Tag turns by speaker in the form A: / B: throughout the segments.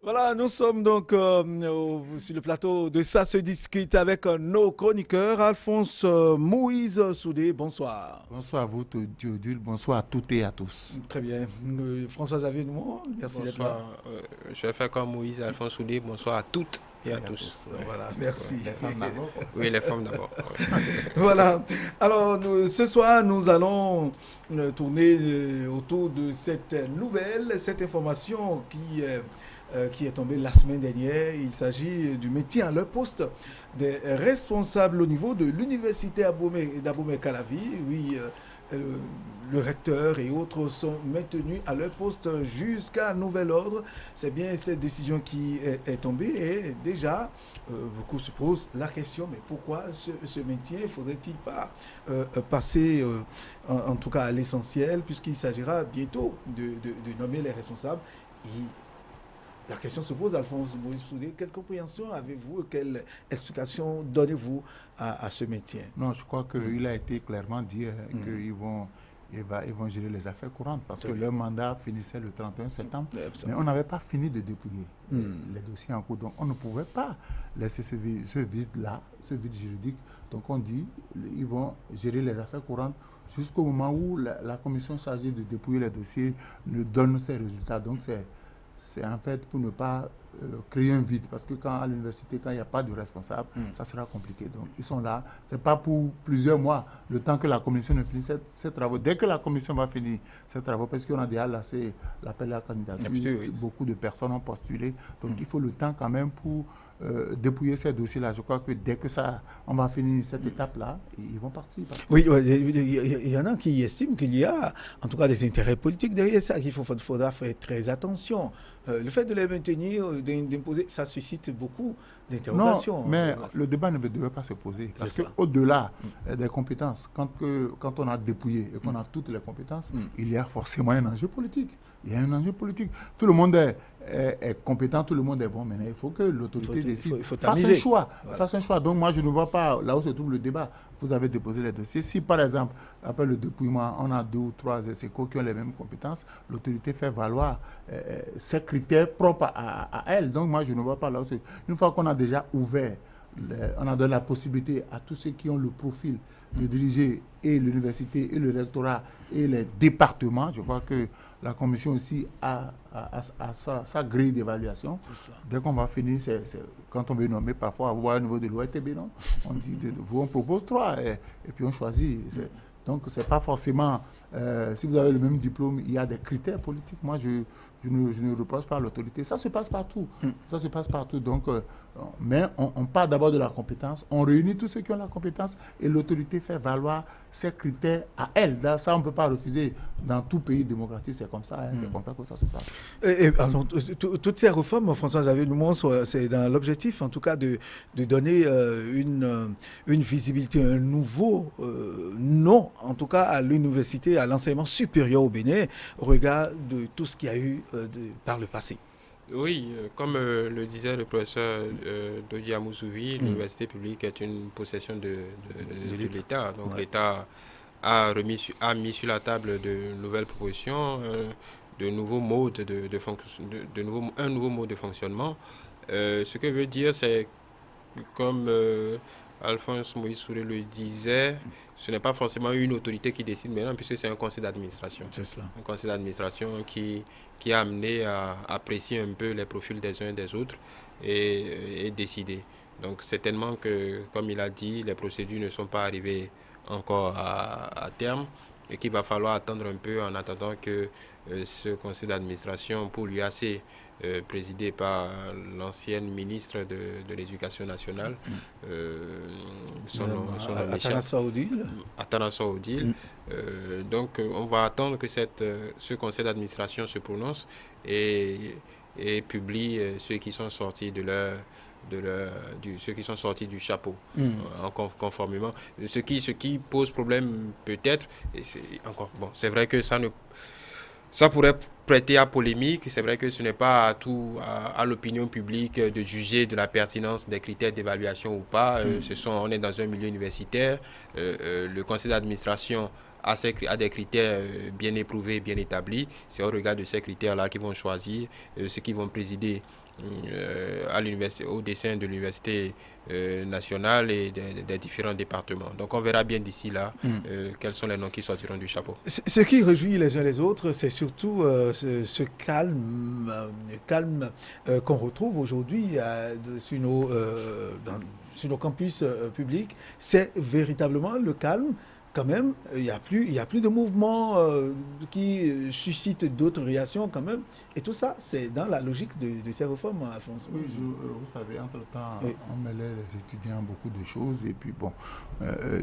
A: Voilà, nous sommes donc sur le plateau de Ça se discute avec nos chroniqueurs. Alphonse Moïse Soudé, bonsoir.
B: Bonsoir à vous, Théodule. Bonsoir à toutes et à tous.
A: Très bien. François Xavier Noumon, merci d'être là.
C: Bonsoir. Je vais faire comme Moïse Alphonse Soudé. Bonsoir à toutes et à
B: Et à
C: tous.
B: tous, ouais.
A: Voilà, merci.
B: Les femmes d'abord.
C: Oui, les femmes d'abord. Ouais.
A: Voilà. Alors, ce soir, nous allons tourner autour de cette nouvelle, cette information qui est tombée la semaine dernière. Il s'agit du maintien à leur poste des responsables au niveau de l'université d'Abomey-Calavi. Oui, euh, le recteur et autres sont maintenus à leur poste jusqu'à nouvel ordre. C'est bien cette décision qui est tombée et déjà, beaucoup se posent la question, mais pourquoi ce maintien? Faudrait-il pas passer en tout cas à l'essentiel puisqu'il s'agira bientôt de nommer les responsables et la question se pose, Alphonse Moïse Soudé, quelle compréhension avez-vous, quelle explication donnez-vous à ce maintien?
B: Non, je crois qu'il a été clairement dit qu'ils vont gérer les affaires courantes parce que leur mandat finissait le 31 septembre. Mais on n'avait pas fini de dépouiller les dossiers en cours. Donc on ne pouvait pas laisser ce vide-là, ce vide juridique. Donc on dit ils vont gérer les affaires courantes jusqu'au moment où la commission chargée de dépouiller les dossiers nous donne ses résultats. Donc c'est en fait pour ne pas créer un vide. Parce que à l'université, quand il n'y a pas de responsable, ça sera compliqué. Donc, ils sont là. Ce n'est pas pour plusieurs mois, le temps que la commission ne finisse ses travaux. Dès que la commission va finir ses travaux, parce qu'on a déjà lancé l'appel à la candidature,
A: oui.
B: beaucoup de personnes ont postulé. Donc, il faut le temps quand même pour dépouiller ces dossiers-là. Je crois que dès que on va finir cette étape-là, ils vont partir.
A: Oui, il y en a qui estiment qu'il y a en tout cas des intérêts politiques derrière ça, qu'il faudra faire très attention. Le fait de les maintenir, d'imposer, ça suscite beaucoup d'interrogations.
B: Non, mais le débat ne devait pas se poser. Parce qu'au-delà des compétences, quand on a dépouillé et qu'on a toutes les compétences, il y a forcément un enjeu politique. Il y a un enjeu politique. Tout le monde est compétent, tout le monde est bon. Maintenant, il faut que l'autorité décide. Fasse un choix. Voilà. Fasse un choix. Donc, moi, je ne vois pas là où se trouve le débat. Vous avez déposé les dossiers. Si, par exemple, après le dépouillement, on a 2 ou 3 ESECO qui ont les mêmes compétences, l'autorité fait valoir ses critères propres à elle. Donc, moi, je ne vois pas là où c'est. Une fois qu'on a déjà ouvert, on a donné la possibilité à tous ceux qui ont le profil de diriger et l'université et le rectorat et les départements. Je crois que la commission aussi a sa grille d'évaluation. Dès qu'on va finir, quand on veut nommer, parfois, on voit au niveau de l'OETB, non? On dit, on propose 3 et puis on choisit. Donc, ce n'est pas forcément, si vous avez le même diplôme, il y a des critères politiques. Moi, je ne reproche pas l'autorité. Ça se passe partout. Ça se passe partout. Donc, mais on part d'abord de la compétence. On réunit tous ceux qui ont la compétence et l'autorité fait valoir ses critères à elle. Ça, on ne peut pas refuser. Dans tout pays démocratique, c'est comme ça. C'est comme ça que ça se passe.
A: Alors, toutes ces réformes, François Xavier Noumon, c'est dans l'objectif, en tout cas, de donner une visibilité, un nouveau nom, en tout cas, à l'université, à l'enseignement supérieur au Bénin, au regard de tout ce qu'il y a eu par le passé.
C: Oui, comme le disait le professeur Dodi Amouzouvi, l'université publique est une possession de l'État. Donc l'État a mis sur la table de nouvelles propositions, de nouveaux modes un nouveau mode de fonctionnement. Ce que veut dire, c'est comme Alphonse Moïse Souré le disait, ce n'est pas forcément une autorité qui décide maintenant, puisque c'est un conseil d'administration.
A: C'est cela.
C: Un conseil d'administration qui est amené à apprécier un peu les profils des uns et des autres et décider. Donc certainement que, comme il a dit, les procédures ne sont pas arrivées encore à terme et qu'il va falloir attendre un peu en attendant que ce conseil d'administration pour l'UAC, présidé par l'ancienne ministre de l'Éducation nationale, son nom m'échappe. Atanasso Odile. Donc on va attendre que ce conseil d'administration se prononce et publie ceux qui sont sortis ceux qui sont sortis du chapeau conformément. Ce qui pose problème peut-être, c'est vrai que ça pourrait prêter à polémique. C'est vrai que ce n'est pas à l'opinion publique de juger de la pertinence des critères d'évaluation ou pas. On est dans un milieu universitaire. Le conseil d'administration à des critères bien éprouvés, bien établis. C'est au regard de ces critères-là qu'ils vont choisir ceux qui vont présider à l'université, au dessin de l'université nationale et des différents départements. Donc on verra bien d'ici là quels sont les noms qui sortiront du chapeau.
A: Ce qui réjouit les uns les autres, c'est surtout ce calme, qu'on retrouve aujourd'hui sur nos campus publics. C'est véritablement le calme. Quand même, il y a plus de mouvements qui suscitent d'autres réactions quand même. Et tout ça, c'est dans la logique de ces réformes, Alphonse.
B: Oui, vous savez, entre-temps, oui, on mêlait les étudiants beaucoup de choses. Et puis, bon,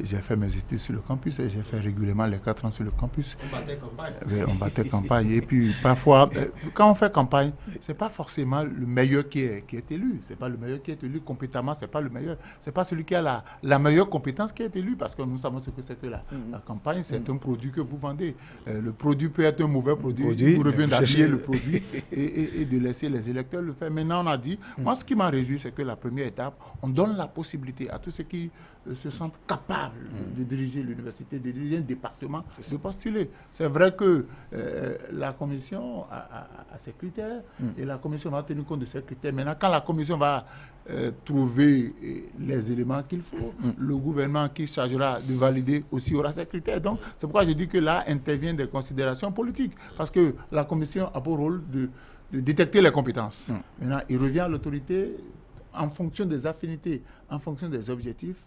B: j'ai fait mes études sur le campus et j'ai fait régulièrement les 4 ans sur le campus.
C: On battait campagne.
B: Oui, on battait campagne. Et puis, parfois, quand on fait campagne, ce n'est pas forcément le meilleur qui est élu. Ce n'est pas le meilleur qui est élu compétemment, ce n'est pas le meilleur. Ce n'est pas celui qui a la meilleure compétence qui est élu, parce que nous savons ce que c'est que la campagne, c'est un produit que vous vendez. Le produit peut être un mauvais produit. Il vous revient d'habiller le produit et de laisser les électeurs le faire. Maintenant, on a dit, moi, ce qui m'a réjoui, c'est que la première étape, on donne la possibilité à tous ceux qui se sentent capables de diriger l'université, de diriger un département, de postuler. C'est vrai que la commission a ses critères et la commission va tenir compte de ces critères. Maintenant, quand la commission va trouver les éléments qu'il faut, le gouvernement qui chargera de valider aussi aura ses critères. Donc, c'est pourquoi je dis que là interviennent des considérations politiques, parce que la commission a pour rôle de détecter les compétences. Maintenant, il revient à l'autorité, en fonction des affinités, en fonction des objectifs,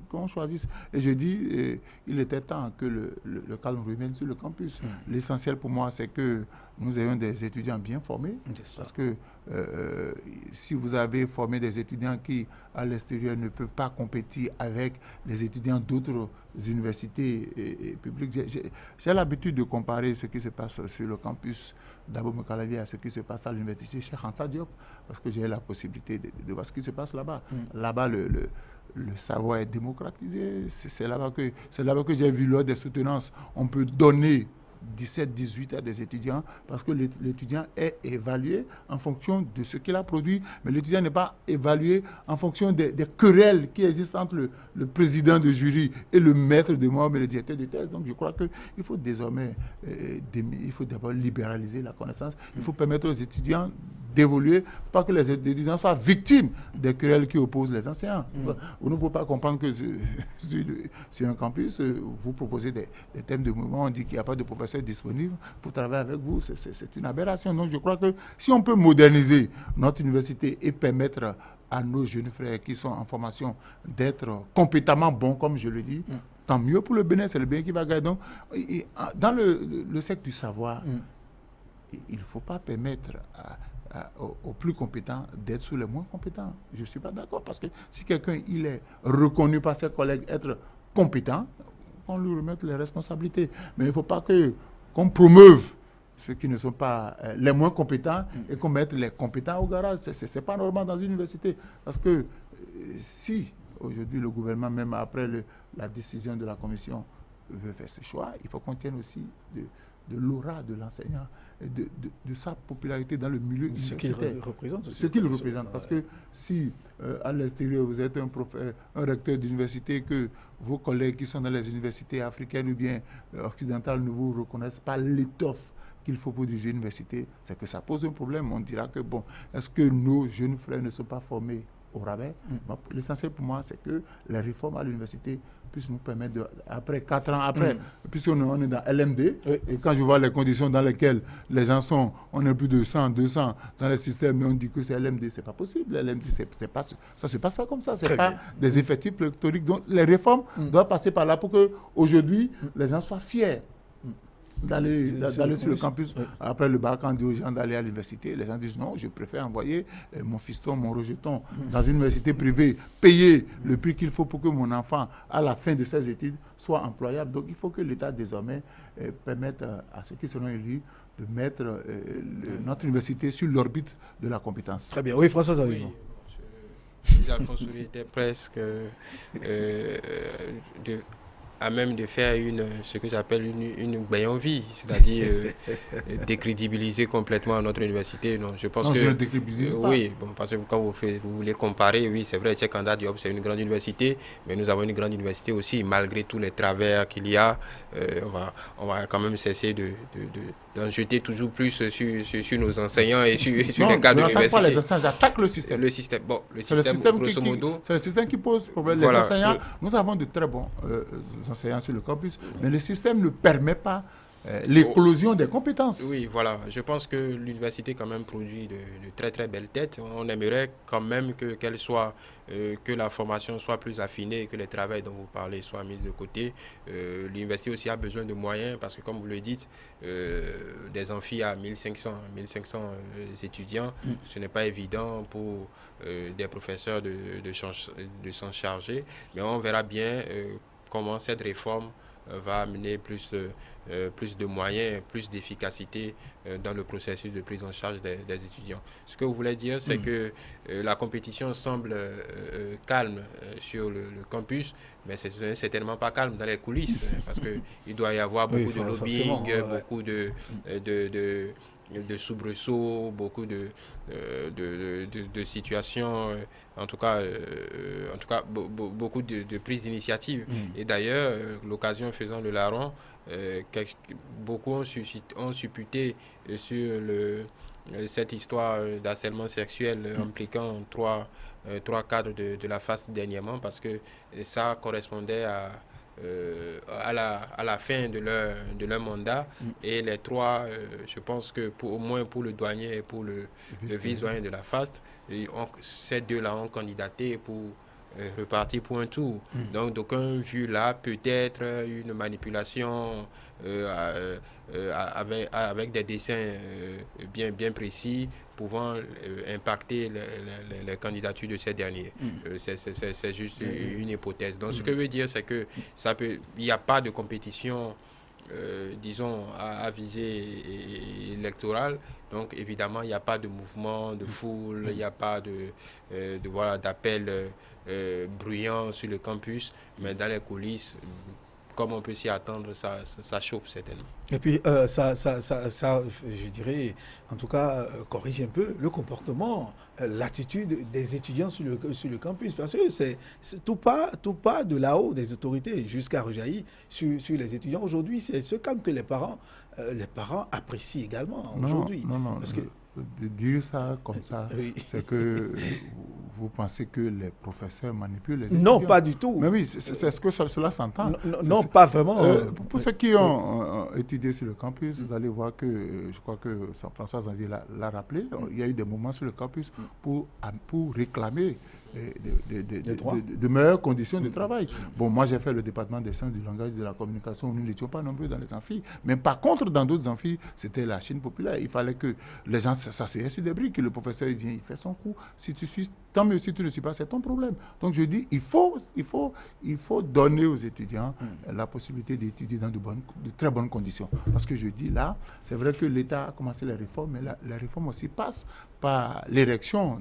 B: qu'on choisisse. Et je dis, il était temps que le calme revienne sur le campus. L'essentiel pour moi, c'est que nous ayons des étudiants bien formés, parce que si vous avez formé des étudiants qui, à l'extérieur, ne peuvent pas compétir avec les étudiants d'autres universités et publiques, j'ai l'habitude de comparer ce qui se passe sur le campus d'Abomey-Calavi à ce qui se passe à l'université Cheikh Anta Diop, parce que j'ai la possibilité de voir ce qui se passe là-bas. Là-bas, le savoir est démocratisé. C'est là-bas que j'ai vu lors des soutenances. On peut donner 17, 18 à des étudiants parce que l'étudiant est évalué en fonction de ce qu'il a produit, mais l'étudiant n'est pas évalué en fonction des querelles qui existent entre le président de jury et le maître de moi, mais le directeur de thèse. Donc je crois qu'il faut désormais, il faut d'abord libéraliser la connaissance. Il faut permettre aux étudiants d'évoluer, pas que les étudiants soient victimes des querelles qui opposent les enseignants. Vous ne pouvez pas comprendre que sur un campus, vous proposez des thèmes de mouvement, on dit qu'il n'y a pas de professeurs disponibles pour travailler avec vous. C'est une aberration. Donc je crois que si on peut moderniser notre université et permettre à nos jeunes frères qui sont en formation d'être compétemment bons, comme je le dis, tant mieux pour le Bénin, c'est le Bénin qui va gagner. Donc, dans le secteur du savoir, il ne faut pas permettre aux plus compétents d'être sous les moins compétents. Je ne suis pas d'accord, parce que si quelqu'un il est reconnu par ses collègues être compétent, qu'on lui remette les responsabilités. Mais il ne faut pas qu'on promeuve ceux qui ne sont pas les moins compétents et qu'on mette les compétents au garage. Ce n'est pas normal dans une université. Parce que si aujourd'hui le gouvernement, même après la décision de la commission, veut faire ce choix, il faut qu'on tienne aussi de l'aura de l'enseignant, de sa popularité dans le milieu universitaire. Ce qu'il représente. Parce que si à l'extérieur vous êtes un recteur d'université, que vos collègues qui sont dans les universités africaines ou bien occidentales ne vous reconnaissent pas l'étoffe qu'il faut pour diriger l'université, c'est que ça pose un problème. On dira que bon, est-ce que nos jeunes frères ne sont pas formés au rabais? L'essentiel pour moi, c'est que les réformes à l'université puissent nous permettre, après 4 ans, puisqu'on est dans LMD, et quand je vois les conditions dans lesquelles les gens sont, on est plus de 100, 200 dans le système, mais on dit que c'est LMD, c'est pas possible. LMD, ça se passe pas comme ça, c'est pas des effectifs pléthoriques. Donc les réformes doivent passer par là pour que aujourd'hui les gens soient fiers d'aller sur le campus. Après le bac, on dit aux gens d'aller à l'université. Les gens disent non, je préfère envoyer mon fiston, mon rejeton dans une université privée, payer le prix qu'il faut pour que mon enfant, à la fin de ses études, soit employable. Donc il faut que l'État désormais permette à ceux qui seront élus de mettre notre université sur l'orbite de la compétence.
A: Très bien. Oui, François Xavier.
C: Alphonse était presque à même de faire ce que j'appelle une vie, c'est-à-dire décrédibiliser complètement notre université. Non, je pense
B: non,
C: que...
B: je ne décrédibilise pas.
C: Oui, bon, parce que quand vous voulez comparer, oui, c'est vrai, Cheikh Anta Diop, c'est une grande université, mais nous avons une grande université aussi, malgré tous les travers qu'il y a. On va quand même cesser d'en jeter toujours plus sur nos enseignants et sur les cadres de l'université.
B: Je n'attaque pas les enseignants, j'attaque le système.
C: Le système, bon, le système grosso modo...
B: C'est le système qui pose problème. Voilà, les enseignants, nous avons de très bons enseignants sur le campus, mais le système ne permet pas l'éclosion des compétences.
C: Oui, voilà. Je pense que l'université quand même produit de très très belles têtes. On aimerait quand même qu'elle soit, que la formation soit plus affinée, que les travaux dont vous parlez soient mis de côté. L'université aussi a besoin de moyens parce que comme vous le dites, des amphis à 1500 étudiants, ce n'est pas évident pour des professeurs de s'en charger. Mais on verra bien comment cette réforme va amener plus de moyens, plus d'efficacité dans le processus de prise en charge des étudiants. Ce que vous voulez dire, c'est que la compétition semble calme sur le campus, mais ce n'est certainement pas calme dans les coulisses, parce qu'il doit y avoir beaucoup de lobbying, beaucoup de soubresauts, beaucoup de situations, en tout cas beaucoup de prises d'initiative. Et d'ailleurs, l'occasion faisant le larron, beaucoup ont supputé sur cette histoire d'harcèlement sexuel impliquant trois cadres de la FAST dernièrement, parce que ça correspondait à la fin de leur mandat, et les trois, je pense que au moins pour le douanier et pour le vice-doyen de la FAST, ces deux-là ont candidaté pour repartir pour un tour. Donc d'aucuns vu là peut-être une manipulation avec des dessins bien précis pouvant impacter les candidatures de ces derniers. C'est juste une hypothèse. Donc ce que je veux dire, c'est que il n'y a pas de compétition disons à visée électorale, donc évidemment il n'y a pas de mouvement de foule, il n'y a pas d'appel bruyant sur le campus, mais dans les coulisses, comme on peut s'y attendre, ça chauffe certainement.
A: Et puis ça, je dirais, en tout cas, corrige un peu le comportement, l'attitude des étudiants sur le campus, parce que c'est tout pas de là-haut des autorités jusqu'à rejaillir sur les étudiants. Aujourd'hui, c'est ce calme que les parents apprécient également aujourd'hui.
B: Non,
A: parce que
B: de dire ça comme ça, oui. C'est que vous pensez que les professeurs manipulent les étudiants?
A: Non, pas du tout.
B: Mais oui, c'est ce que cela s'entend.
A: Non, pas vraiment.
B: Pour ceux qui ont étudié sur le campus, vous allez voir que, je crois que François Xavier l'a rappelé, il y a eu des moments sur le campus pour réclamer de meilleures conditions de travail. Bon, moi j'ai fait le département des sciences du langage et de la communication, nous n'étions pas nombreux dans les amphis, mais par contre dans d'autres amphis, c'était la Chine populaire. Il fallait que les gens s'asseyaient sur des briques, que le professeur vient, il fait son cours. Si tu suis, tant mieux. Si tu ne suis pas, c'est ton problème. Donc je dis, il faut donner aux étudiants la possibilité d'étudier dans de très bonnes conditions. Parce que je dis là, c'est vrai que l'État a commencé les réformes, mais les réformes aussi passent par l'érection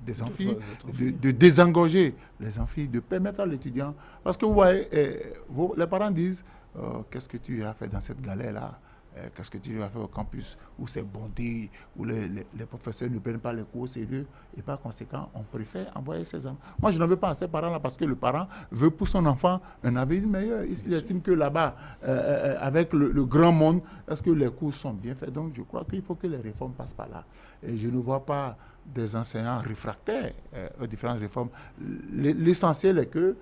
B: des amphis, de désengorger les amphis, de permettre à l'étudiant. Parce que vous voyez, les parents disent, qu'est-ce que tu as fait dans cette galère-là? Qu'est-ce que tu as fait au campus où c'est bondé, où les professeurs ne prennent pas les cours au sérieux, et par conséquent, on préfère envoyer ses enfants. Moi, je n'en veux pas à ces parents-là parce que le parent veut pour son enfant un avenir meilleur. Il estime que là-bas, avec le grand monde, est-ce que les cours sont bien faits? Donc, je crois qu'il faut que les réformes passent par là. Et je ne vois pas des enseignants réfractaires aux différentes réformes. L'essentiel est que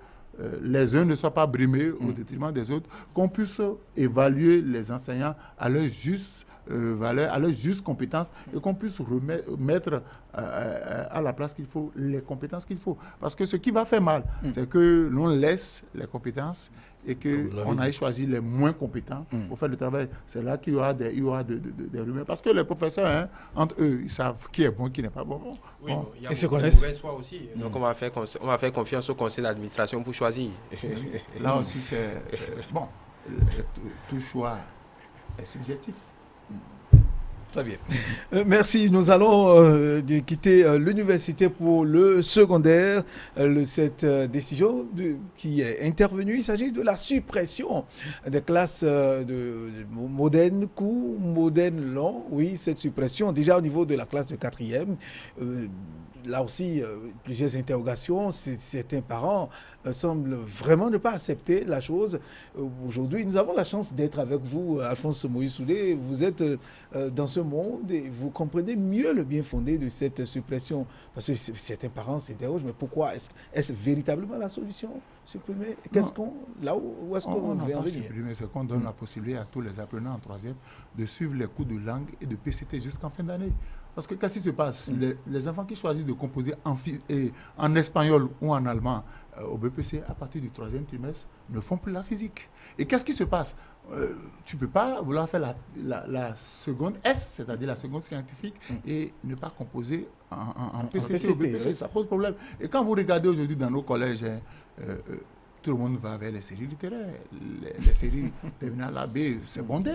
B: les uns ne soient pas brimés au détriment des autres, qu'on puisse évaluer les enseignants à leur juste valeur, à leurs justes compétences, et qu'on puisse mettre à la place qu'il faut les compétences qu'il faut. Parce que ce qui va faire mal, c'est que l'on laisse les compétences et qu'on aille choisir les moins compétents pour faire le travail. C'est là qu'il y aura des rumeurs. Parce que les professeurs, entre eux, ils savent qui est bon, qui n'est pas bon.
C: Oui, il y a une mauvaise foi aussi. Donc on va faire confiance au conseil d'administration pour choisir.
B: Là aussi, c'est... bon, tout choix est subjectif.
A: Très bien. Merci. Nous allons quitter l'université pour le secondaire. Cette décision qui est intervenue, il s'agit de la suppression des classes de modernes court, modernes long. Oui, cette suppression, déjà au niveau de la classe de 4e. Là aussi, plusieurs interrogations. Certains parents semblent vraiment ne pas accepter la chose. Aujourd'hui, nous avons la chance d'être avec vous, Alphonse Moïse Soudé. Vous êtes dans ce monde et vous comprenez mieux le bien fondé de cette suppression. Parce que certains parents s'interrogent, mais pourquoi est-ce véritablement la solution? Supprimer? Où est-ce qu'on veut en venir?
B: Supprimer, c'est qu'on donne la possibilité à tous les apprenants en 3e de suivre les cours de langue et de PCT jusqu'en fin d'année. Parce que qu'est-ce qui se passe? Les enfants qui choisissent de composer en espagnol ou en allemand au BPC à partir du 3e trimestre ne font plus la physique. Et qu'est-ce qui se passe? Tu ne peux pas vouloir faire la seconde S, c'est-à-dire la seconde scientifique, et ne pas composer en PCT ou BPC. Oui. Ça pose problème. Et quand vous regardez aujourd'hui dans nos collèges, tout le monde va vers les séries littéraires. Les séries terminales A, B, c'est bondé.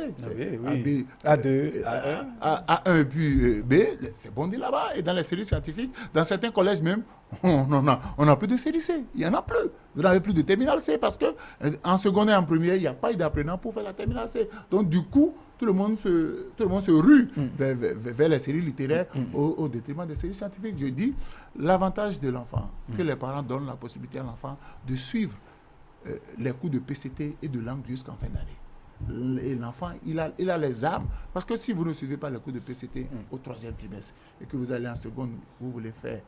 A: Oui. A2, A1.
B: A1 et puis B, c'est bondé là-bas. Et dans les séries scientifiques, dans certains collèges même, on n'a plus de série C. Il n'y en a plus. Vous n'avez plus de terminale C parce qu'en seconde et en première, il n'y a pas eu d'apprenant pour faire la terminale C. Donc du coup, tout le monde se rue vers les séries littéraires au détriment des séries scientifiques. Je dis, l'avantage de l'enfant, que les parents donnent la possibilité à l'enfant de suivre les cours de PCT et de langue jusqu'en fin d'année. Et l'enfant, il a les armes. Parce que si vous ne suivez pas les cours de PCT au 3e trimestre et que vous allez en seconde, vous voulez faire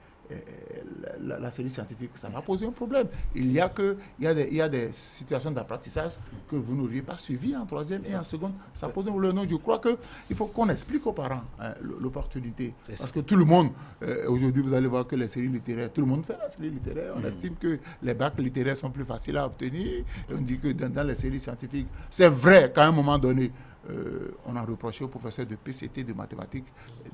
B: la série scientifique, ça va poser un problème. Il y a des situations d'apprentissage que vous n'auriez pas suivies en 3e et en seconde. Ça pose un problème. Donc, je crois qu'il faut qu'on explique aux parents l'opportunité. Parce que tout le monde, aujourd'hui, vous allez voir que les séries littéraires, tout le monde fait la série littéraire. On estime que les bacs littéraires sont plus faciles à obtenir. On dit que dans les séries scientifiques, c'est vrai qu'à un moment donné, on a reproché aux professeurs de PCT, de mathématiques,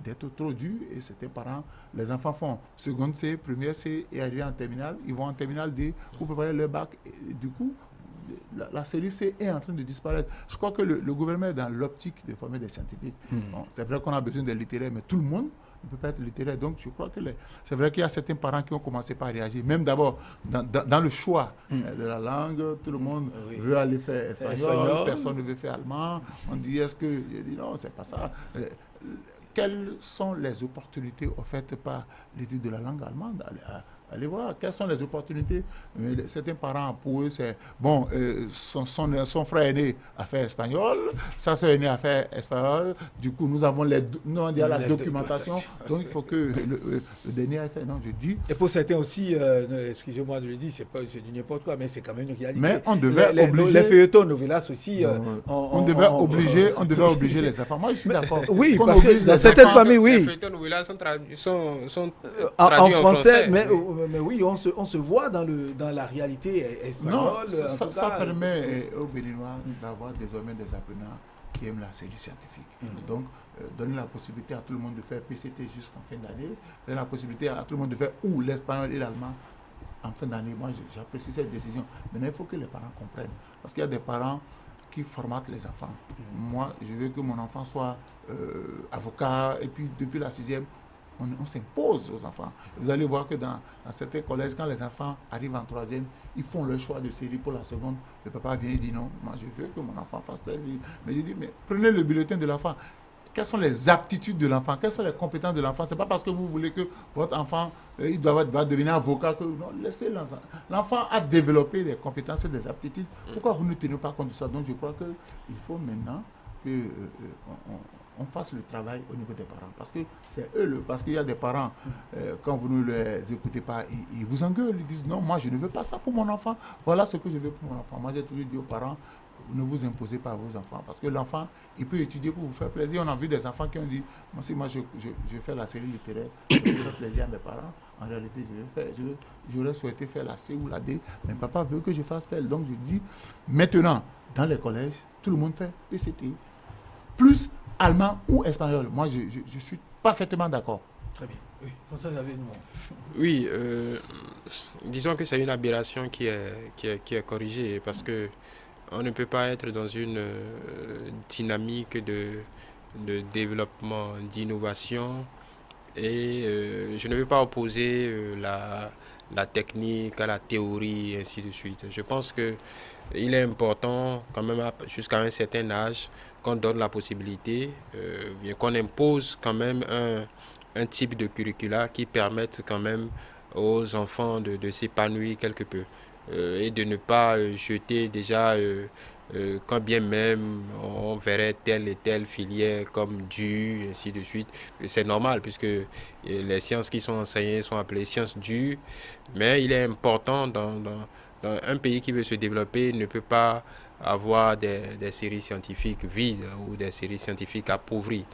B: d'être trop durs, et certains parents, les enfants font seconde C, première C, et arrivent en terminale, ils vont en terminale D pour préparer leur bac. Et du coup, la série C est en train de disparaître. Je crois que le gouvernement est dans l'optique de former des scientifiques. Bon, c'est vrai qu'on a besoin des littéraires, mais tout le monde ne peut pas être littéraire. Donc, je crois que c'est vrai qu'il y a certains parents qui ont commencé par réagir. Même d'abord, dans le choix de la langue, tout le monde veut aller faire espagnol, personne ne veut faire allemand. On dit, est-ce que... Je dis non, c'est pas ça. Quelles sont les opportunités offertes par l'étude de la langue allemande? Allez voir, quelles sont les opportunités? Certains parents, pour eux, c'est bon, son frère aîné a fait espagnol, sa soeur aînée a fait espagnol, du coup, nous avons la documentation, donc il faut que le dernier ait fait. Non, je dis.
A: Et pour certains aussi, excusez-moi de le dire, c'est du n'importe quoi, mais c'est quand même une réalité.
B: Mais on devait obliger.
A: Les feuilletons, novelas aussi.
B: On devait obliger les enfants. Moi, je suis d'accord.
A: Oui, parce que dans certaines familles, oui.
C: Les feuilletons, novelas sont traduits
A: en français, mais oui, on se voit dans la réalité espagnole.
B: Non, ça permet aux Béninois d'avoir désormais des apprenants qui aiment la série scientifique. Donc, donner la possibilité à tout le monde de faire PCT jusqu'en fin d'année, donner la possibilité à tout le monde de faire ou l'espagnol et l'allemand en fin d'année. Moi, j'apprécie cette décision. Maintenant, il faut que les parents comprennent. Parce qu'il y a des parents qui formatent les enfants. Moi, je veux que mon enfant soit avocat, et puis depuis la 6e, on s'impose aux enfants. Vous allez voir que dans certains collèges, quand les enfants arrivent en 3e, ils font leur choix de série pour la seconde. Le papa vient et dit non, moi je veux que mon enfant fasse tel. Mais je dis, mais prenez le bulletin de l'enfant. Quelles sont les aptitudes de l'enfant? Quelles sont les compétences de l'enfant? Ce n'est pas parce que vous voulez que votre enfant va devenir avocat que... Non, laissez l'enfant. L'enfant a développé des compétences et des aptitudes. Pourquoi vous ne tenez pas compte de ça? Donc je crois qu'il faut maintenant que... on fasse le travail au niveau des parents. Parce que c'est eux, parce qu'il y a des parents, quand vous ne les écoutez pas, ils vous engueulent, ils disent non, moi je ne veux pas ça pour mon enfant. Voilà ce que je veux pour mon enfant. Moi j'ai toujours dit aux parents, ne vous imposez pas à vos enfants. Parce que l'enfant, il peut étudier pour vous faire plaisir. On a vu des enfants qui ont dit, moi je fais la série littéraire, je veux faire plaisir à mes parents. En réalité, j'aurais souhaité faire la C ou la D, mais papa veut que je fasse tel. Donc je dis, maintenant, dans les collèges, tout le monde fait PCT. Plus allemand ou espagnol. Moi, je suis parfaitement d'accord.
A: Très bien. Oui, François, vous avez une mot.
C: Oui, disons que c'est une aberration qui est corrigée parce que on ne peut pas être dans une dynamique de de développement, d'innovation. Et je ne veux pas opposer la technique à la théorie, et ainsi de suite. Je pense qu'il est important, quand même, jusqu'à un certain âge, qu'on donne la possibilité, bien qu'on impose quand même un type de curricula qui permette quand même aux enfants de s'épanouir quelque peu. Et de ne pas jeter déjà quand bien même on verrait telle et telle filière comme dure, ainsi de suite. C'est normal puisque les sciences qui sont enseignées sont appelées sciences dures, mais il est important dans un pays qui veut se développer, ne peut pas avoir des séries scientifiques vides ou des séries scientifiques appauvries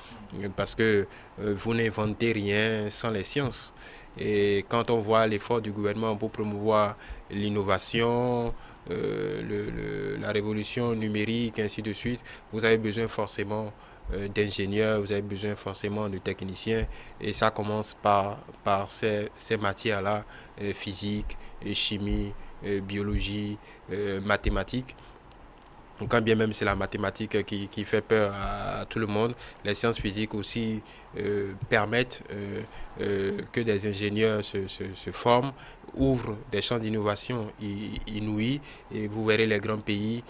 C: parce que vous n'inventez rien sans les sciences. Et quand on voit l'effort du gouvernement pour promouvoir l'innovation, la révolution numérique, ainsi de suite, vous avez besoin forcément d'ingénieurs, vous avez besoin forcément de techniciens. Et ça commence par ces matières-là, physique, chimie, biologie, mathématiques. Quand bien même c'est la mathématique qui fait peur à tout le monde, les sciences physiques aussi permettent que des ingénieurs se forment, ouvrent des champs d'innovation inouïs. Et vous verrez les grands pays,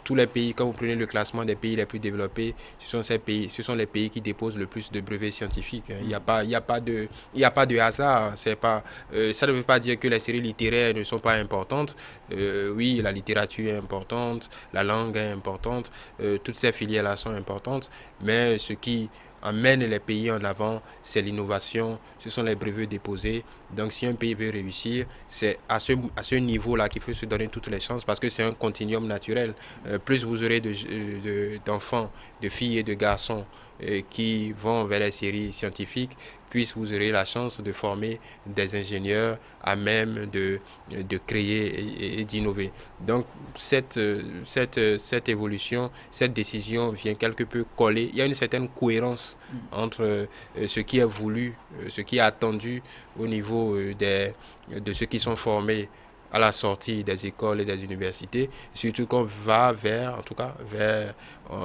C: tous les pays, quand vous prenez le classement des pays les plus développés, ce sont les pays qui déposent le plus de brevets scientifiques. Il n'y a pas de hasard. Ça ne veut pas dire que les séries littéraires ne sont pas importantes. Oui, la littérature est importante, la langue est importante, toutes ces filières-là sont importantes, mais ce qui amène les pays en avant, c'est l'innovation, ce sont les brevets déposés. Donc si un pays veut réussir, c'est à ce niveau-là qu'il faut se donner toutes les chances parce que c'est un continuum naturel. Plus vous aurez d'enfants, de filles et de garçons qui vont vers les séries scientifiques, plus vous aurez la chance de former des ingénieurs à même de créer et d'innover. Donc cette évolution, cette décision vient quelque peu coller. Il y a une certaine cohérence entre ce qui est voulu, ce qui est attendu au niveau de ceux qui sont formés à la sortie des écoles et des universités, surtout qu'on va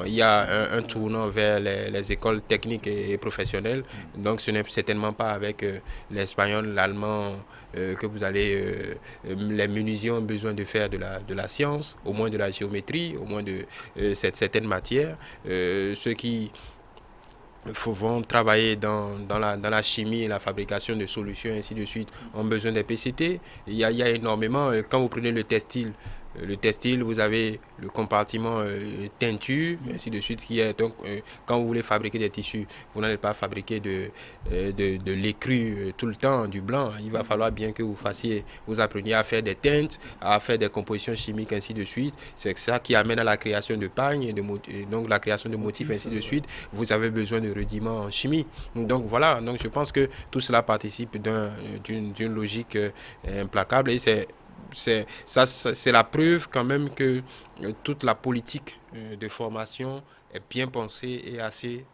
C: il y a un tournant vers les écoles techniques et professionnelles. Donc ce n'est certainement pas avec l'espagnol, l'allemand que vous allez, les menuisiers ont besoin de faire de la science, au moins de la géométrie, au moins de certaines matières. Ceux qui vont travailler dans la chimie et la fabrication de solutions, ainsi de suite, ont besoin des PCT. Il y a énormément, quand vous prenez le textile, vous avez le compartiment teinture, ainsi de suite, qui est donc, quand vous voulez fabriquer des tissus, vous n'allez pas fabriquer de l'écru tout le temps, du blanc. Il va falloir bien que vous appreniez à faire des teintes, à faire des compositions chimiques, ainsi de suite. C'est ça qui amène à la création de pagnes, et donc la création de motifs, ainsi de suite. Vous avez besoin de rudiments en chimie. Donc voilà, donc je pense que tout cela participe d'une logique implacable, et c'est la preuve quand même que toute la politique de formation est bien pensée et assez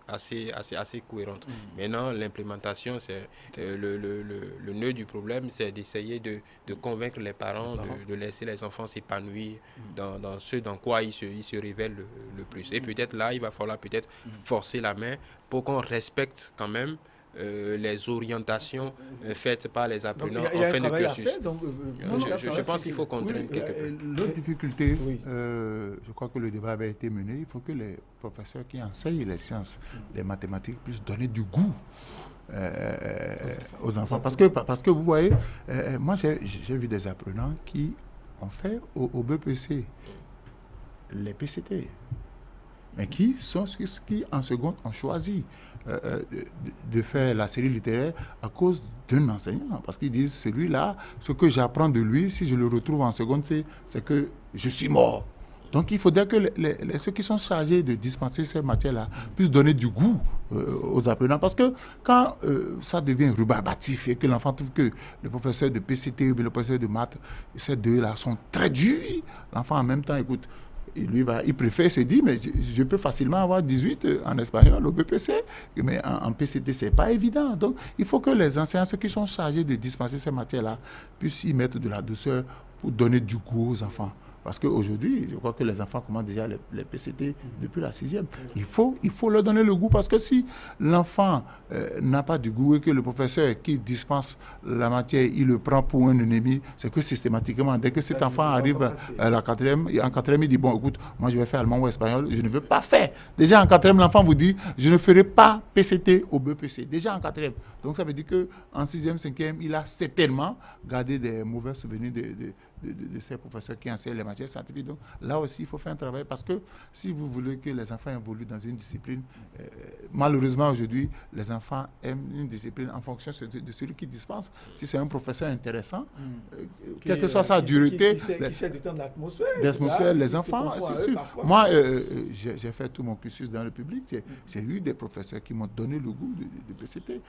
C: cohérente. Maintenant, l'implémentation, c'est le nœud du problème, c'est d'essayer de convaincre les parents de laisser les enfants s'épanouir dans ce dans quoi ils se révèlent le plus. Et peut-être là, il va falloir peut-être forcer la main pour qu'on respecte quand même les orientations faites par les apprenants en fin de cursus. Je pense qu'il faut contraindre quelque peu.
B: L'autre difficulté, je crois que le débat avait été mené, il faut que les professeurs qui enseignent les sciences, les mathématiques, puissent donner du goût aux enfants. Parce que vous voyez, moi j'ai vu des apprenants qui ont fait au BPC les PCT, mais qui en seconde ont choisi de faire la série littéraire à cause d'un enseignant. Parce qu'ils disent, celui-là, ce que j'apprends de lui, si je le retrouve en seconde, c'est que je suis mort. Donc il faudrait que ceux qui sont chargés de dispenser ces matières-là puissent donner du goût aux apprenants. Parce que quand ça devient rubarbatif et que l'enfant trouve que le professeur de PCT ou le professeur de maths, ces deux-là sont très durs, l'enfant en même temps, écoute, il préfère se dire, mais je peux facilement avoir 18 en espagnol au BPC, mais en PCT, ce n'est pas évident. Donc, il faut que les enseignants, ceux qui sont chargés de dispenser ces matières-là, puissent y mettre de la douceur pour donner du goût aux enfants. Parce qu'aujourd'hui, je crois que les enfants commencent déjà les PCT depuis la 6e. Il faut leur donner le goût, parce que si l'enfant n'a pas du goût et que le professeur qui dispense la matière, il le prend pour un ennemi, c'est que systématiquement, dès que cet enfant arrive à la 4e, en 4e, il dit, bon, écoute, moi je vais faire allemand ou espagnol, je ne veux pas faire. Déjà en 4e, l'enfant vous dit, je ne ferai pas PCT au BPC. Déjà en 4e. Donc ça veut dire qu'en 6e, 5e, il a certainement gardé des mauvais souvenirs de ces professeurs qui enseignent les matières scientifiques. Donc là aussi, il faut faire un travail, parce que si vous voulez que les enfants évoluent dans une discipline, malheureusement aujourd'hui, les enfants aiment une discipline en fonction de celui qui dispense. Si c'est un professeur intéressant, quelle que soit sa dureté,
A: qui sait détendre l'atmosphère,
B: les enfants, moi, j'ai fait tout mon cursus dans le public, j'ai eu des professeurs qui m'ont donné le goût de PCT.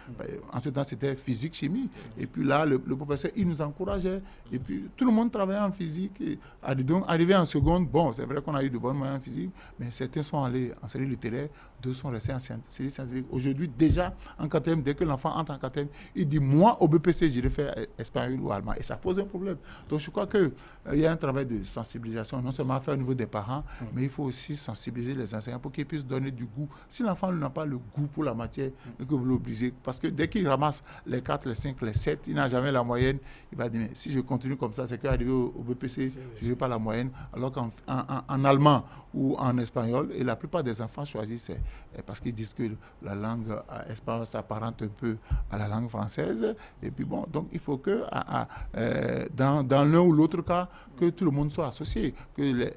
B: En ce temps, c'était physique, chimie. Et puis là, le professeur, il nous encourageait. Et puis, tout le monde travaillait en physique. Et arrivé en seconde, bon, c'est vrai qu'on a eu de bonnes moyens en physique, mais certains sont allés en série littéraire, d'autres sont restés en série scientifique. Aujourd'hui, déjà, en 4e, dès que l'enfant entre en 4e, il dit, moi, au BPC, j'irai faire espagnol ou allemand. Et ça pose un problème. Donc, je crois qu'il y a un travail de sensibilisation, non seulement à faire au niveau des parents, mais il faut aussi sensibiliser les enseignants pour qu'ils puissent donner du goût. Si l'enfant n'a pas le goût pour la matière, et que vous l'obligez, parce que dès qu'il ramasse les 4, les 5, les 7, il n'a jamais la moyenne, il va dire, mais si je continue comme ça, c'est qu'arrivé au BPC, je n'ai pas la moyenne. Alors qu'en allemand ou en espagnol, et la plupart des enfants choisissent, parce qu'ils disent que la langue espagnole s'apparente un peu à la langue française. Et puis bon, donc il faut que dans l'un ou l'autre cas, que tout le monde soit associé, que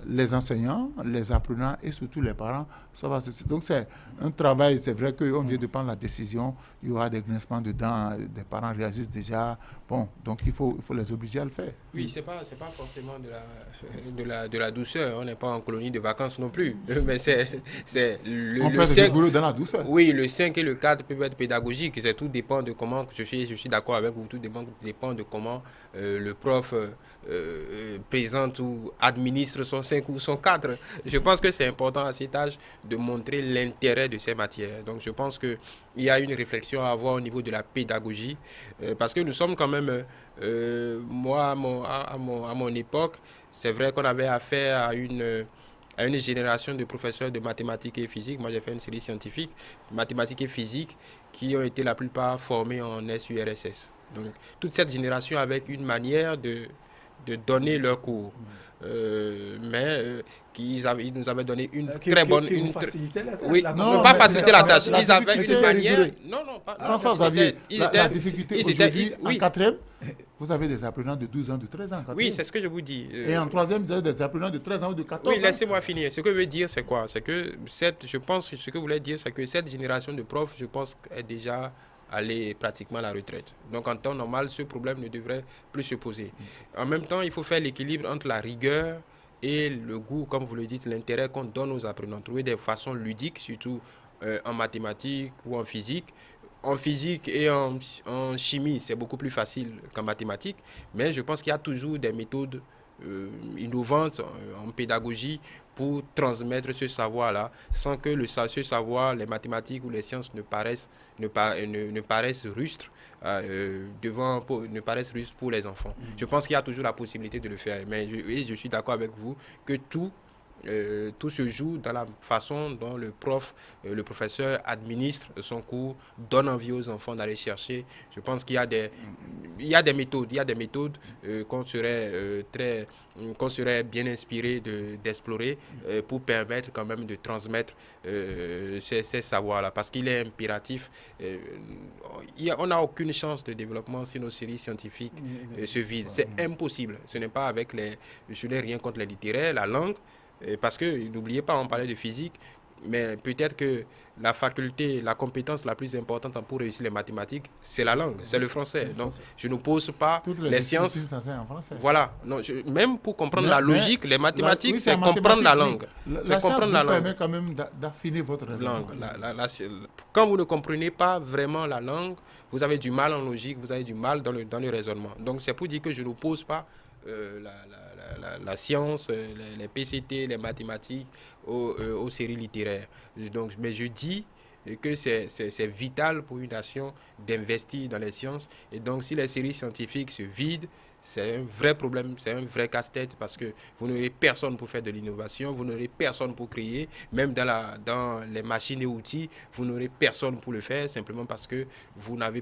B: les enseignants, les apprenants et surtout les parents soient associés. Donc c'est un travail, c'est vrai qu'on vient de prendre la décision, il y aura des grincements dedans, des parents réagissent déjà, bon, donc il faut les obliger à le faire.
C: Oui, c'est pas forcément de la douceur, on n'est pas en colonie de vacances non plus, mais c'est
B: on peut être rigoureux dans la douceur.
C: Oui, le 5 et le 4 peuvent être pédagogiques, tout dépend de comment, je suis d'accord avec vous, tout dépend de comment le prof présente ou administre son 5 ou son 4. Je pense que c'est important à cet âge de montrer l'intérêt de ces matières. Donc je pense qu'il y a une réflexion à avoir au niveau de la pédagogie, parce que nous sommes quand même, moi à mon époque, c'est vrai qu'on avait affaire à une génération de professeurs de mathématiques et physique. Moi, j'ai fait une série scientifique, mathématiques et physique, qui ont été la plupart formés en SURSS. Donc, toute cette génération avec une manière de donner leur cours. Ils nous avaient donné une très bonne...
A: Qui facilitait la tâche.
C: Oui, non, pas faciliter la tâche. Ils avaient une manière...
B: Non, pas... François Xavier, la difficulté aujourd'hui, en 4e, vous avez des apprenants de 12 ans, de 13 ans.
C: Oui, c'est ce que je vous dis.
B: Et en 3e, vous avez des apprenants de 13 ans ou de 14 ans.
C: Oui, laissez-moi finir. Ce que je veux dire, c'est quoi? C'est que je pense, ce que vous voulez dire, c'est que cette génération de profs, je pense, est déjà aller pratiquement à la retraite. Donc en temps normal, ce problème ne devrait plus se poser. En même temps, il faut faire l'équilibre entre la rigueur et le goût, comme vous le dites, l'intérêt qu'on donne aux apprenants. Trouver des façons ludiques, surtout en mathématiques ou en physique. En physique et en chimie, c'est beaucoup plus facile qu'en mathématiques, mais je pense qu'il y a toujours des méthodes innovantes en pédagogie pour transmettre ce savoir-là, sans que ce savoir, les mathématiques ou les sciences ne paraissent rustres ne paraissent rustres pour les enfants. Je pense qu'il y a toujours la possibilité de le faire, mais je suis d'accord avec vous que tout se joue dans la façon dont le professeur administre son cours, donne envie aux enfants d'aller chercher. Je pense qu'il y a des méthodes qu'on serait bien inspiré d'explorer pour permettre quand même de transmettre ces savoirs-là, parce qu'il est impératif. On n'a aucune chance de développement si nos séries scientifiques se vident. C'est impossible. Ce n'est pas je n'ai rien contre les littéraires, la langue. Parce que, n'oubliez pas, on parlait de physique, mais peut-être que la faculté, la compétence la plus importante pour réussir les mathématiques, c'est la langue, c'est le français. Donc, je n'oppose pas les sciences.
B: En français.
C: Voilà. Non, même pour comprendre la logique, les mathématiques, c'est comprendre la langue.
B: La science vous permet quand même d'affiner votre raisonnement.
C: Quand vous ne comprenez pas vraiment la langue, vous avez du mal en logique, vous avez du mal dans le raisonnement. Donc, c'est pour dire que je n'oppose pas la science, les PCT, les mathématiques aux séries littéraires. Donc, mais je dis que c'est vital pour une nation d'investir dans les sciences. Et donc, si les séries scientifiques se vident, c'est un vrai problème, c'est un vrai casse-tête parce que vous n'aurez personne pour faire de l'innovation, vous n'aurez personne pour créer, même dans les machines et outils, vous n'aurez personne pour le faire simplement parce que vous n'aurez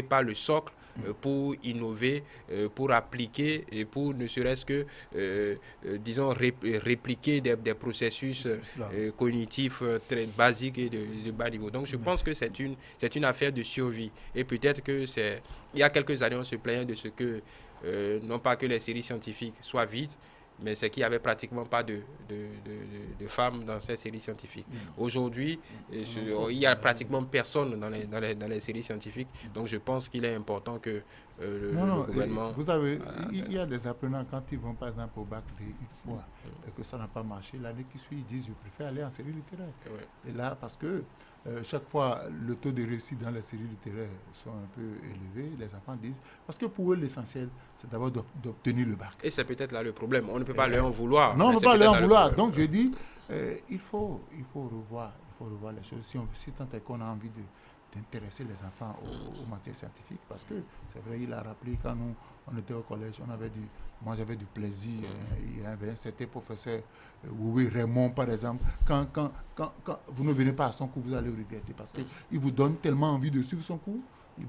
C: pas le socle pour innover, pour appliquer et pour ne serait-ce que, disons, répliquer des processus cognitifs très basiques et de bas niveau. Donc je pense que c'est une affaire de survie. Et peut-être que il y a quelques années, on se plaignait de ce que, non pas que les séries scientifiques soient vides, mais c'est qu'il n'y avait pratiquement pas de femmes dans ces séries scientifiques. Aujourd'hui, il n'y a pratiquement personne dans les séries scientifiques. Donc je pense qu'il est important que le gouvernement...
B: Vous savez, il y a des apprenants, quand ils vont par exemple au bac une fois et que ça n'a pas marché, l'année qui suit, ils disent je préfère aller en série littéraire. Et là, parce que chaque fois, le taux de réussite dans les séries littéraires sont un peu élevés, les enfants disent, parce que pour eux, l'essentiel, c'est d'abord d'obtenir le bac.
C: Et c'est peut-être là le problème. On ne peut pas leur en vouloir.
B: Non, on ne peut pas leur en vouloir. Donc je dis, il faut revoir les choses. Si tant est qu'on a envie d'intéresser les enfants aux matières scientifiques, parce que c'est vrai, il a rappelé quand nous on était au collège, moi j'avais du plaisir. Il y avait un certain professeur, oui, Raymond par exemple, quand vous ne venez pas à son cours, vous allez regretter parce qu'il vous donne tellement envie de suivre son cours, et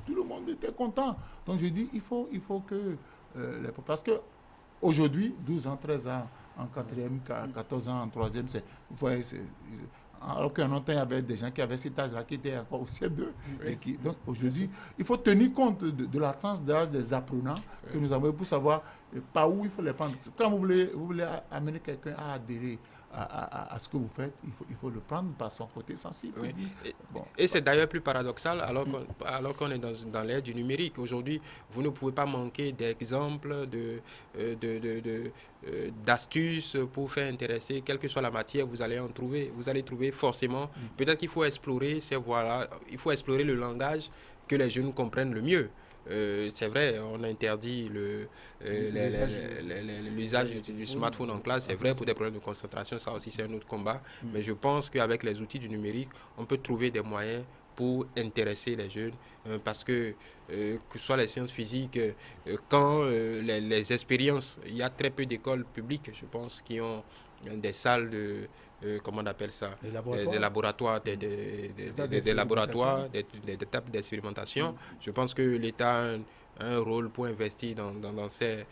B: tout le monde était content. Donc je dis, il faut que parce que aujourd'hui, 12 ans, 13 ans en 4e, 14 ans en 3e, vous voyez, alors qu'en autre temps, il y avait des gens qui avaient cet âge-là, qui étaient encore au CM2. Donc aujourd'hui, il faut tenir compte de la tranche d'âge des apprenants que nous avons pour savoir par où il faut les prendre. Quand vous voulez amener quelqu'un à adhérer à ce que vous faites, il faut le prendre par son côté sensible.
C: Oui. Et c'est d'ailleurs plus paradoxal alors qu'on est dans l'ère du numérique. Aujourd'hui, vous ne pouvez pas manquer d'exemples, d'astuces pour faire intéresser, quelle que soit la matière, vous allez trouver forcément. Peut-être qu'il faut explorer ces voies-là, il faut explorer le langage que les jeunes comprennent le mieux. C'est vrai, on interdit l'usage du smartphone en classe, c'est vrai, pour des problèmes de concentration, ça aussi c'est un autre combat. Mais je pense qu'avec les outils du numérique, on peut trouver des moyens pour intéresser les jeunes, parce que ce soit les sciences physiques, quand les expériences, il y a très peu d'écoles publiques, je pense, qui ont des salles comment on appelle ça, des laboratoires, des étapes d'expérimentation. Je pense que l'État a un rôle pour investir dans ces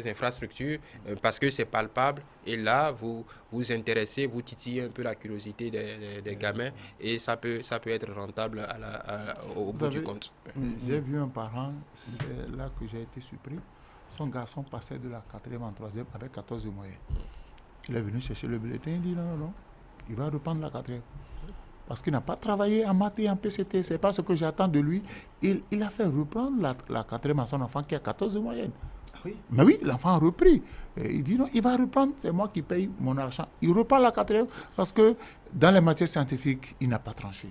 C: infrastructures, parce que c'est palpable, et là vous intéressez, vous titillez un peu la curiosité des gamins, et ça peut être rentable au bout du compte.
B: J'ai vu un parent, c'est là que j'ai été surpris, son garçon passait de la 4e en 3e avec 14 de moyenne. Il est venu chercher le bulletin, il dit non, il va reprendre la 4e. Parce qu'il n'a pas travaillé en maths et en PCT, c'est pas ce que j'attends de lui. Il a fait reprendre la 4e à son enfant qui a 14 de moyenne.
A: Oui.
B: Mais oui, l'enfant a repris. Et il dit non, il va reprendre, c'est moi qui paye mon argent. Il reprend la 4e parce que dans les matières scientifiques, il n'a pas tranché.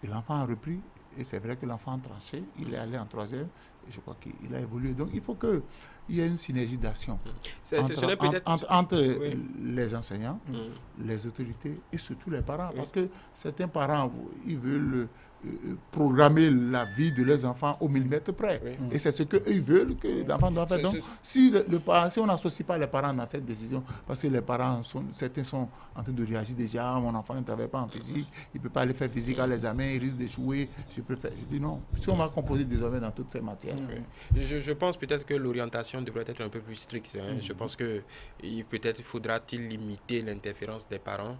B: Et l'enfant a repris, et c'est vrai que l'enfant a tranché, il est allé en 3e, et je crois qu'il a évolué. Donc il faut qu'il y ait une synergie d'action entre les enseignants, les autorités et surtout les parents. Parce que certains parents, ils veulent programmer la vie de leurs enfants au millimètre près. Et c'est ce qu'ils veulent que l'enfant doit faire. Donc si on n'associe pas les parents dans cette décision, parce que les parents, certains sont en train de réagir déjà, mon enfant ne travaille pas en physique, il ne peut pas aller faire physique à l'examen, il risque d'échouer, je dis non. Si on va composer désormais dans toutes ces matières.
C: Je pense peut-être que l'orientation devrait être un peu plus stricte. Je pense que peut-être faudra-t-il limiter l'interférence des parents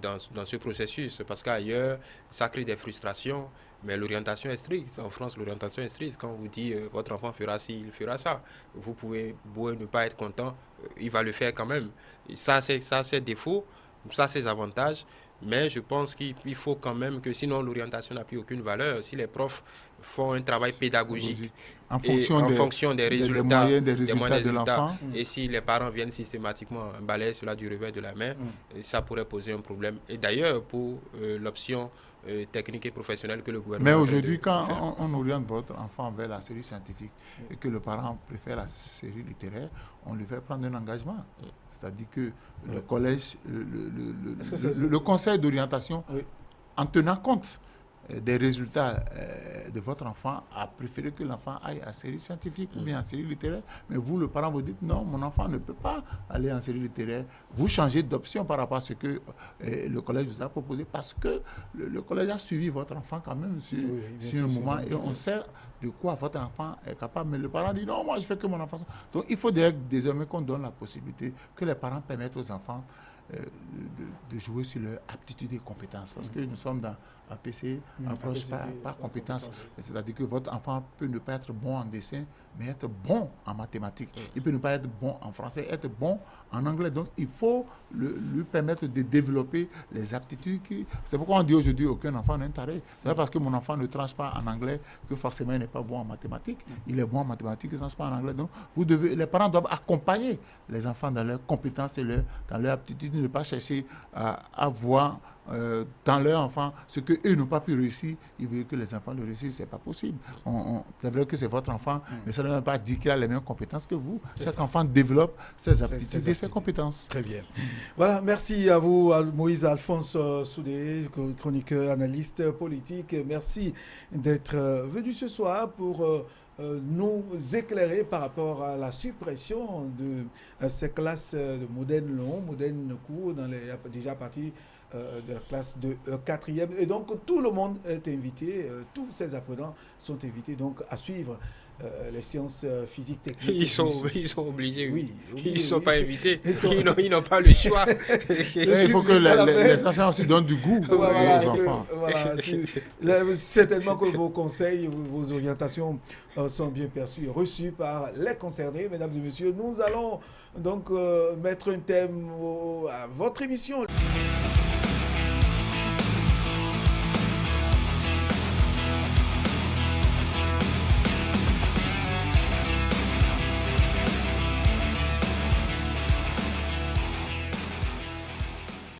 C: dans ce processus, parce qu'ailleurs, ça crée des frustrations, mais l'orientation est stricte. En France, l'orientation est stricte. Quand on vous dit votre enfant fera ci, il fera ça, vous pouvez ne pas être content, il va le faire quand même. Ça, c'est ses défauts, ça, c'est ses avantages. Mais je pense qu'il faut quand même que, sinon l'orientation n'a plus aucune valeur. Si les profs font un travail pédagogique en fonction des résultats, des moyens de l'enfant, et si les parents viennent systématiquement balayer cela du revers de la main, ça pourrait poser un problème. Et d'ailleurs, pour l'option technique et professionnelle que le gouvernement...
B: Mais aujourd'hui, quand on oriente votre enfant vers la série scientifique et que le parent préfère la série littéraire, on lui fait prendre un engagement. C'est-à-dire que le collège, le conseil d'orientation, en tenant compte des résultats de votre enfant, a préféré que l'enfant aille en série scientifique ou bien en série littéraire. Mais vous, le parent, vous dites non, mon enfant ne peut pas aller en série littéraire. Vous changez d'option par rapport à ce que le collège vous a proposé parce que le collège a suivi votre enfant quand même sur un moment et on sait de quoi votre enfant est capable. Mais le parent dit non, moi je fais que mon enfant. Donc il faut désormais qu'on donne la possibilité que les parents permettent aux enfants de jouer sur leur aptitude et compétences. Parce que nous sommes dans APC, approche par compétence. C'est-à-dire que votre enfant peut ne pas être bon en dessin, mais être bon en mathématiques. Il peut ne pas être bon en français, être bon en anglais. Donc, il faut lui permettre de développer les aptitudes. C'est pourquoi on dit aujourd'hui aucun enfant n'est taré. C'est pas parce que mon enfant ne tranche pas en anglais que forcément il n'est pas bon en mathématiques. Il est bon en mathématiques, il ne tranche pas en anglais. Donc, les parents doivent accompagner les enfants dans leurs compétences et dans leurs aptitudes, ne pas chercher à voir dans leur enfant ce qu'eux n'ont pas pu réussir. Ils veulent que les enfants le réussissent, c'est pas possible. C'est vrai que c'est votre enfant, mais ça ne veut pas dire qu'il a les mêmes compétences que vous. Chaque enfant développe ses aptitudes et ses compétences.
A: Très bien. Voilà, merci à vous, Moïse Alphonse Soudé, chroniqueur, analyste politique. Merci d'être venu ce soir pour nous éclairer par rapport à la suppression de ces classes de modèles longs, modèles courts, déjà partie de la classe de 4e. Et donc, tout le monde est invité, tous ces apprenants sont invités donc à suivre les sciences physiques, techniques.
C: Ils sont obligés, oui. Ils ne sont
A: oui.
C: pas invités, ils n'ont pas le choix.
B: Il faut que les enseignants aussi donnent du goût aux enfants.
A: Certainement que vos conseils, vos orientations sont bien perçues et reçues par les concernés. Mesdames et messieurs, nous allons donc mettre un thème à votre émission.